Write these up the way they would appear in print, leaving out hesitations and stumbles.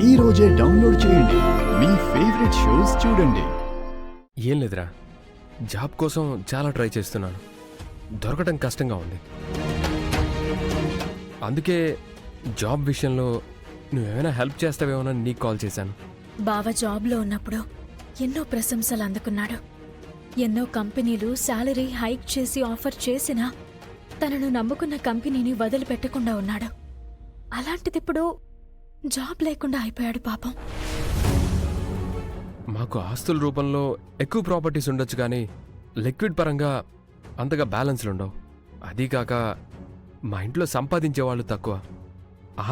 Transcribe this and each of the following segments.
ఈ రోజే డౌన్లోడ్ చేయండి, మీ ఫేవరెట్ షోస్ చూడండి. ఏం లేదురా, జాబ్ కోసం చాలా ట్రై చేస్తున్నాను, దొరకటం కష్టంగా ఉంది. అందుకే జాబ్ విషయంలో నువ్వేమైనా హెల్ప్ చేస్తావేమోనని నీకు కాల్ చేశాను. బావ జాబ్లో ఉన్నప్పుడు ఎన్నో ప్రశంసలు అందుకున్నాడు. ఎన్నో కంపెనీలు శాలరీ హైక్ చేసి ఆఫర్ చేసినా తనను నమ్ముకున్న కంపెనీని వదిలిపెట్టకుండా ఉన్నాడు. అలాంటిదిప్పుడు జాబ్ లేకుండా అయిపోయాడు పాపం. మాకు ఆస్తుల రూపంలో ఎక్కువ ప్రాపర్టీస్ ఉండొచ్చు, కానీ లిక్విడ్ పరంగా అంతగా బ్యాలెన్స్లు ఉండవు. అదీకాక మా ఇంట్లో సంపాదించేవాళ్ళు తక్కువ,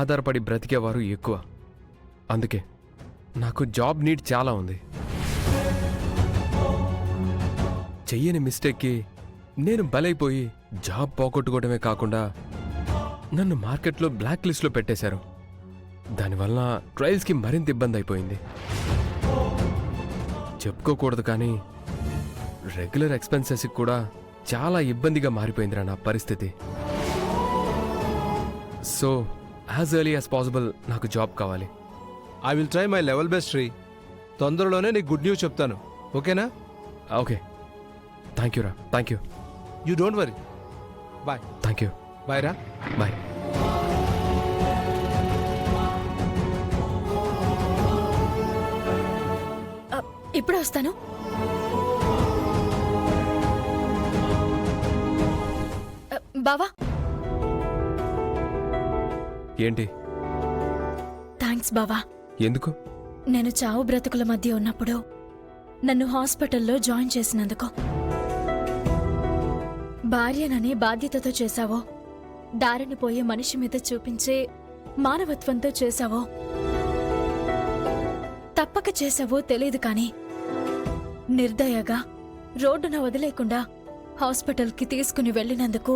ఆధారపడి బ్రతికేవారు ఎక్కువ. అందుకే నాకు జాబ్ నీడ్ చాలా ఉంది. చెయ్యని మిస్టేక్కి నేను బలైపోయి జాబ్ పోగొట్టుకోవడమే కాకుండా నన్ను మార్కెట్లో బ్లాక్ లిస్ట్లో పెట్టేశారు. దానివల్ల ట్రయల్స్కి మరింత ఇబ్బంది అయిపోయింది. చెప్పుకోకూడదు, కానీ రెగ్యులర్ ఎక్స్పెన్సెస్కి కూడా చాలా ఇబ్బందిగా మారిపోయిందిరా నా పరిస్థితి. So as early as possible నాకు జాబ్ కావాలి. I will try my level best Sri. తొందరలోనే నీకు గుడ్ న్యూస్ చెప్తాను, ఓకేనా? ఓకే, థ్యాంక్ యూ రా. Thank you. You don't worry. Bye. Thank you. Bye రా. బాయ్. ఇప్పుడే వస్తాను. బావా. ఏంటి? థ్యాంక్స్ బావా. ఎందుకు? నేను చావు బ్రతుకుల మధ్య ఉన్నప్పుడు నన్ను హాస్పిటల్లో జాయిన్ చేసినందుకు. భార్యననే బాధ్యతతో చేశావో, దారిని పోయే మనిషి మీద చూపించే మానవత్వంతో చేశావో, తప్పక చేశావో తెలీదు, కానీ నిర్దయగా రోడ్డున వదిలేకుండా హాస్పిటల్కి తీసుకుని వెళ్ళినందుకు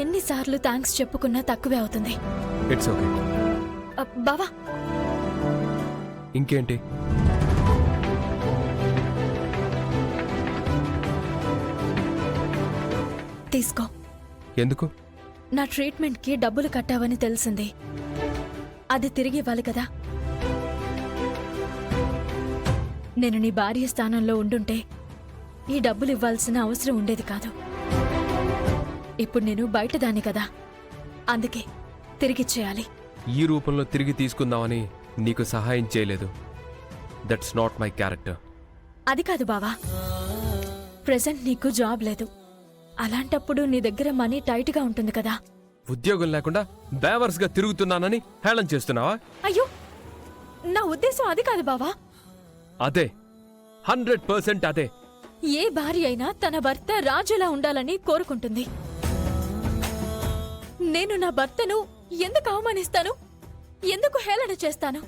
ఎన్నిసార్లు థ్యాంక్స్ చెప్పుకున్నా తక్కువే అవుతుంది. It's okay. బావా. ఇంకేంటి? తీసుకో. ఎందుకు? నా ట్రీట్మెంట్కి డబ్బులు కట్టావని తెలిసింది, అది తిరిగి ఇవ్వాలి కదా. నేను నీ భార్య స్థానంలో ఉండుంటే ఈ డబ్బులు ఇవ్వాల్సిన అవసరం ఉండేది కాదు. ఇప్పుడు నేను బయటదాన్ని కదా, అందుకే తిరిగిచ్చేయాలి. ఈ రూపంలో తిరిగి తీసుకుందామని నీకు సహాయం చేయలేదు. That's not my character. అది కాదు బావా, ప్రెజెంట్ నీకు జాబ్ లేదు. అలాంటప్పుడు నీ దగ్గర మనీ టైట్గా ఉంటుంది కదా. ఉద్యోగం లేకుండా బేవర్స్గా తిరుగుతున్నానని హేళన చేస్తున్నావా? అయ్యో, నా ఉద్దేశం అది కాదు బావా. అదే, 100% అదే. ఏ భార్య అయినా తన భర్త రాజులా ఉండాలని కోరుకుంటుంది. నేను నా భర్తను ఎందుకు అవమానిస్తాను, ఎందుకు హేళన చేస్తాను?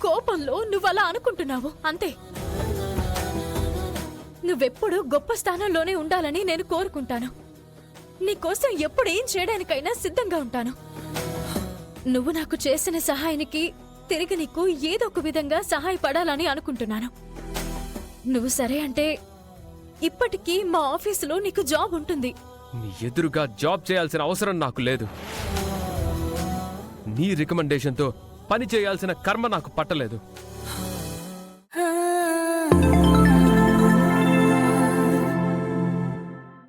కోపంలో నువ్వలా అనుకుంటున్నావు అంతే. నువ్వెప్పుడు గొప్ప స్థానంలోనే ఉండాలని నేను కోరుకుంటాను. నీకోసం ఎప్పుడు ఏం చేయడానికైనా సిద్ధంగా ఉంటాను. నువ్వు నాకు చేసిన సహాయానికి తిరిగి నీకు ఏదో ఒక విధంగా సహాయపడాలని అనుకుంటున్నాను. నువ్వు సరే అంటే ఇప్పటికీ మా ఆఫీసులో నీకు జాబ్ ఉంటుంది. నీ ఎదురుగా జాబ్ చేయాల్సిన అవసరం నాకు లేదు. నీ రికమెండేషన్తో పని చేయాల్సిన కర్మ నాకు పట్టలేదు.